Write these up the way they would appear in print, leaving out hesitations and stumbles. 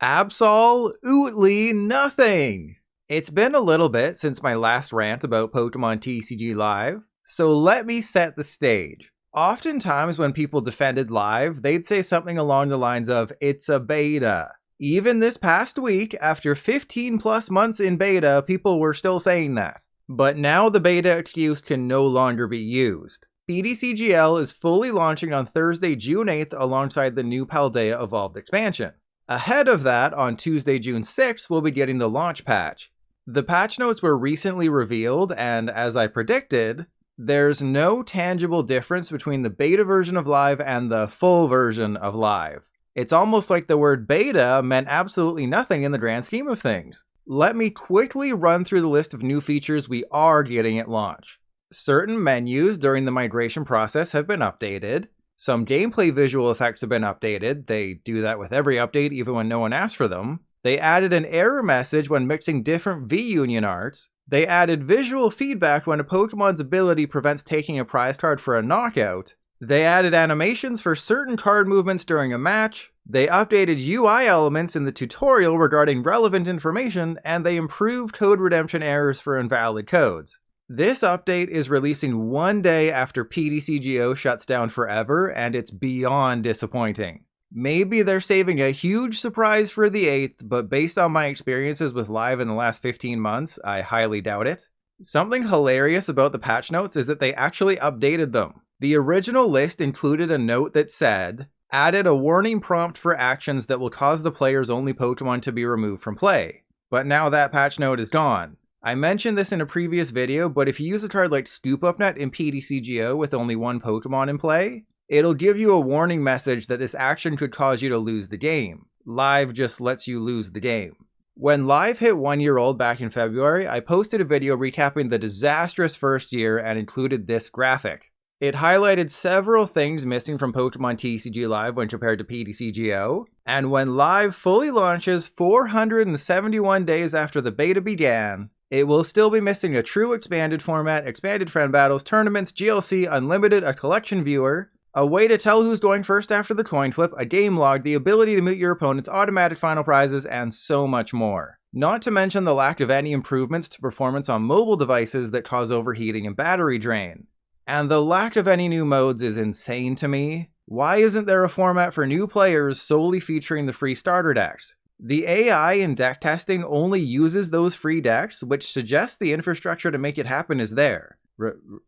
Absolutely nothing! It's been a little bit since my last rant about Pokemon TCG Live, so let me set the stage. Oftentimes when people defended Live, they'd say something along the lines of, "It's a beta." Even this past week, after 15 plus months in beta, people were still saying that. But now the beta excuse can no longer be used. PTCGL is fully launching on Thursday, June 8th alongside the new Paldea Evolved expansion. Ahead of that, on Tuesday, June 6th, we'll be getting the launch patch. The patch notes were recently revealed, and as I predicted, there's no tangible difference between the beta version of Live and the full version of Live. It's almost like the word beta meant absolutely nothing in the grand scheme of things. Let me quickly run through the list of new features we are getting at launch. Certain menus during the migration process have been updated. Some gameplay visual effects have been updated. They do that with every update, even when no one asks for them. They added an error message when mixing different V-Union arts. They added visual feedback when a Pokemon's ability prevents taking a prize card for a knockout. They added animations for certain card movements during a match. They updated UI elements in the tutorial regarding relevant information, and they improved code redemption errors for invalid codes. This update is releasing one day after PTCGO shuts down forever, and it's beyond disappointing. Maybe they're saving a huge surprise for the 8th, but based on my experiences with Live in the last 15 months, I highly doubt it. Something hilarious about the patch notes is that they actually updated them. The original list included a note that said, "Added a warning prompt for actions that will cause the player's only Pokemon to be removed from play." But now that patch note is gone. I mentioned this in a previous video, but if you use a card like Scoop Up Net in PTCGO with only one Pokemon in play, it'll give you a warning message that this action could cause you to lose the game. Live just lets you lose the game. When Live hit 1 year old back in February, I posted a video recapping the disastrous first year and included this graphic. It highlighted several things missing from Pokemon TCG Live when compared to PTCGO, and when Live fully launches 471 days after the beta began, it will still be missing a true expanded format, expanded friend battles, tournaments, GLC, unlimited, a collection viewer, a way to tell who's going first after the coin flip, a game log, the ability to mute your opponent's automatic final prizes, and so much more. Not to mention the lack of any improvements to performance on mobile devices that cause overheating and battery drain. And the lack of any new modes is insane to me. Why isn't there a format for new players solely featuring the free starter decks? The AI in deck testing only uses those free decks, which suggests the infrastructure to make it happen is there.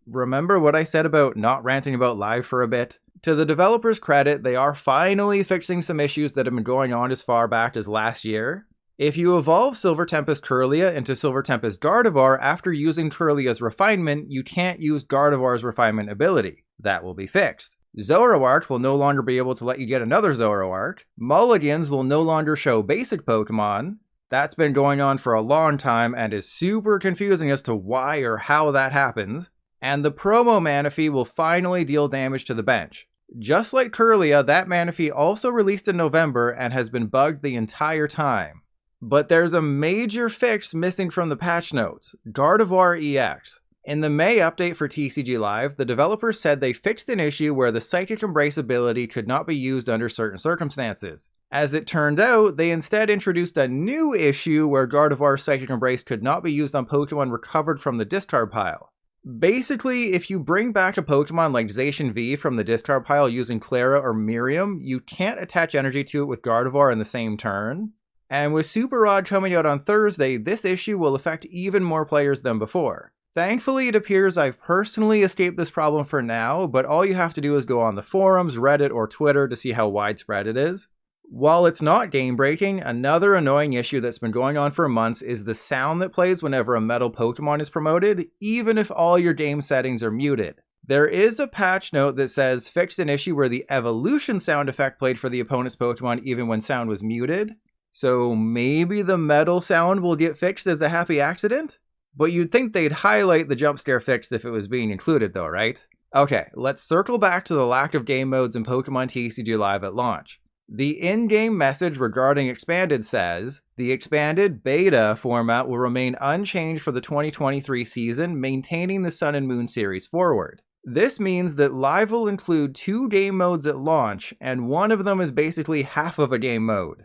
Remember what I said about not ranting about Live for a bit? To the developers' credit, they are finally fixing some issues that have been going on as far back as last year. If you evolve Silver Tempest Kirlia into Silver Tempest Gardevoir after using Kirlia's refinement, you can't use Gardevoir's refinement ability. That will be fixed. Zoroark will no longer be able to let you get another Zoroark. Mulligans will no longer show basic Pokemon. That's been going on for a long time and is super confusing as to why or how that happens. And the promo Manaphy will finally deal damage to the bench. Just like Kirlia, that Manaphy also released in November and has been bugged the entire time. But there's a major fix missing from the patch notes, Gardevoir EX. In the May update for TCG Live, the developers said they fixed an issue where the Psychic Embrace ability could not be used under certain circumstances. As it turned out, they instead introduced a new issue where Gardevoir's Psychic Embrace could not be used on Pokemon recovered from the discard pile. Basically, if you bring back a Pokemon like Zacian V from the discard pile using Clara or Miriam, you can't attach energy to it with Gardevoir in the same turn. And with Super Rod coming out on Thursday, this issue will affect even more players than before. Thankfully, it appears I've personally escaped this problem for now, but all you have to do is go on the forums, Reddit, or Twitter to see how widespread it is. While it's not game-breaking, another annoying issue that's been going on for months is the sound that plays whenever a metal Pokemon is promoted, even if all your game settings are muted. There is a patch note that says fixed an issue where the evolution sound effect played for the opponent's Pokemon even when sound was muted. So maybe the metal sound will get fixed as a happy accident? But you'd think they'd highlight the jump scare fix if it was being included though, right? Okay, let's circle back to the lack of game modes in Pokemon TCG Live at launch. The in-game message regarding Expanded says, the Expanded Beta format will remain unchanged for the 2023 season, maintaining the Sun and Moon series forward. This means that Live will include 2 game modes at launch, and one of them is basically half of a game mode.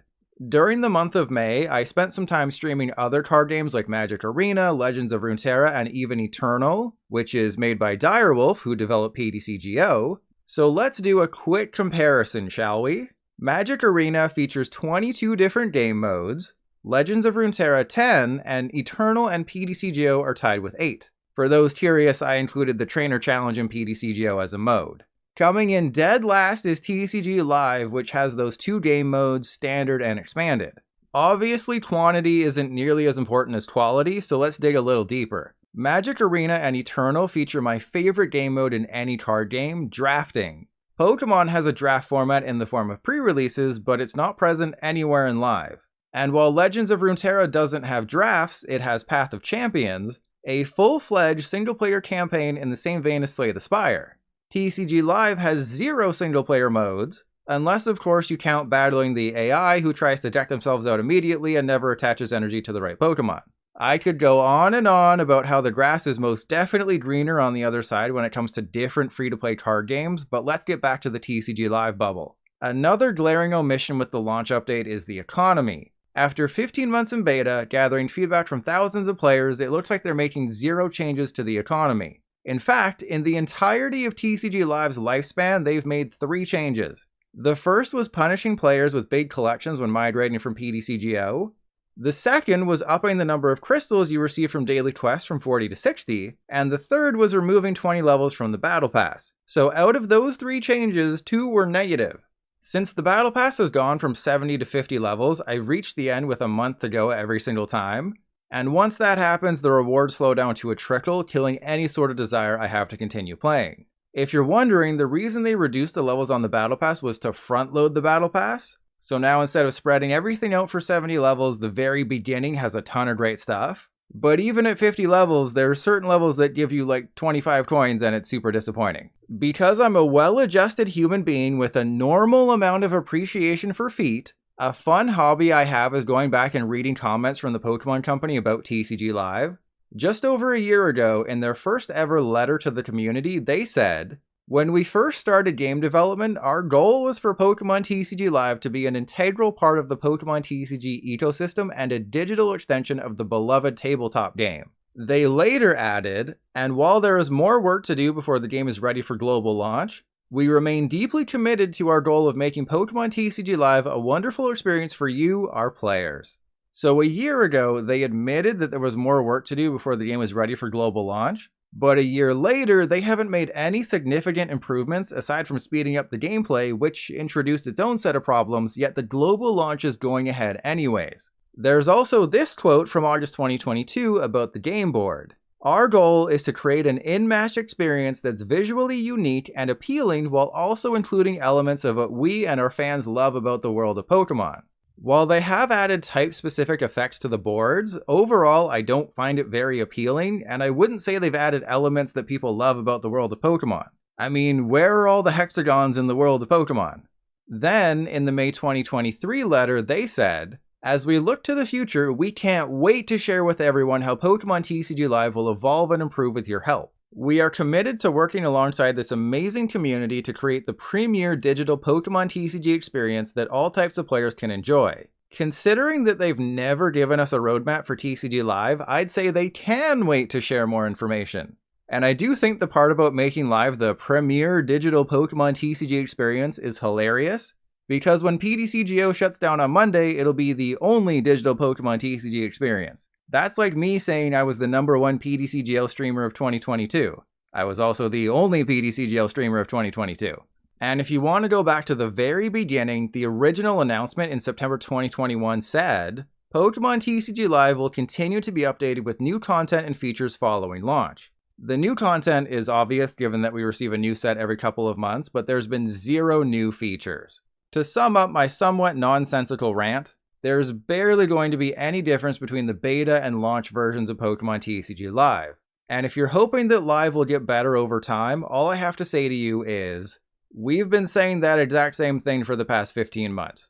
During the month of May, I spent some time streaming other card games like Magic Arena, Legends of Runeterra, and even Eternal, which is made by Direwolf, who developed PTCGO. So let's do a quick comparison, shall we? Magic Arena features 22 different game modes, Legends of Runeterra 10, and Eternal and PTCGO are tied with 8. For those curious, I included the Trainer Challenge in PTCGO as a mode. Coming in dead last is TCG Live, which has those 2 game modes, Standard and Expanded. Obviously, quantity isn't nearly as important as quality, so let's dig a little deeper. Magic Arena and Eternal feature my favorite game mode in any card game, drafting. Pokémon has a draft format in the form of pre-releases, but it's not present anywhere in Live. And while Legends of Runeterra doesn't have drafts, it has Path of Champions, a full-fledged single-player campaign in the same vein as Slay the Spire. TCG Live has 0 single-player modes, unless of course you count battling the AI who tries to deck themselves out immediately and never attaches energy to the right Pokemon. I could go on and on about how the grass is most definitely greener on the other side when it comes to different free-to-play card games, but let's get back to the TCG Live bubble. Another glaring omission with the launch update is the economy. After 15 months in beta, gathering feedback from thousands of players, it looks like they're making 0 changes to the economy. In fact, in the entirety of TCG Live's lifespan, they've made 3 changes. The first was punishing players with big collections when migrating from PTCGO. The second was upping the number of crystals you receive from daily quests from 40 to 60, and the third was removing 20 levels from the Battle Pass. So out of those 3 changes, 2 were negative. Since the Battle Pass has gone from 70 to 50 levels, I've reached the end with a month to go every single time. And once that happens, the rewards slow down to a trickle, killing any sort of desire I have to continue playing. If you're wondering, the reason they reduced the levels on the Battle Pass was to front load the Battle Pass. So now instead of spreading everything out for 70 levels, the very beginning has a ton of great stuff. But even at 50 levels, there are certain levels that give you like 25 coins and it's super disappointing. Because I'm a well-adjusted human being with a normal amount of appreciation for feet, a fun hobby I have is going back and reading comments from the Pokémon Company about TCG Live. Just over a year ago, in their first ever letter to the community, they said, "When we first started game development, our goal was for Pokémon TCG Live to be an integral part of the Pokémon TCG ecosystem and a digital extension of the beloved tabletop game." They later added, "And while there is more work to do before the game is ready for global launch, we remain deeply committed to our goal of making Pokémon TCG Live a wonderful experience for you, our players." So a year ago, they admitted that there was more work to do before the game was ready for global launch, but a year later, they haven't made any significant improvements aside from speeding up the gameplay, which introduced its own set of problems, yet the global launch is going ahead anyways. There's also this quote from August 2022 about the game board. "Our goal is to create an in-match experience that's visually unique and appealing while also including elements of what we and our fans love about the world of Pokémon." While they have added type-specific effects to the boards, overall I don't find it very appealing, and I wouldn't say they've added elements that people love about the world of Pokémon. I mean, where are all the hexagons in the world of Pokémon? Then, in the May 2023 letter, they said, "As we look to the future, we can't wait to share with everyone how Pokémon TCG Live will evolve and improve with your help. We are committed to working alongside this amazing community to create the premier digital Pokémon TCG experience that all types of players can enjoy." Considering that they've never given us a roadmap for TCG Live, I'd say they can wait to share more information. And I do think the part about making Live the premier digital Pokémon TCG experience is hilarious, because when PTCGO shuts down on Monday, it'll be the only digital Pokémon TCG experience. That's like me saying I was the #1 PTCGL streamer of 2022. I was also the only PTCGL streamer of 2022. And if you want to go back to the very beginning, the original announcement in September 2021 said, "Pokémon TCG Live will continue to be updated with new content and features following launch." The new content is obvious given that we receive a new set every couple of months, but there's been 0 new features. To sum up my somewhat nonsensical rant, there's barely going to be any difference between the beta and launch versions of Pokémon TCG Live. And if you're hoping that Live will get better over time, all I have to say to you is, we've been saying that exact same thing for the past 15 months.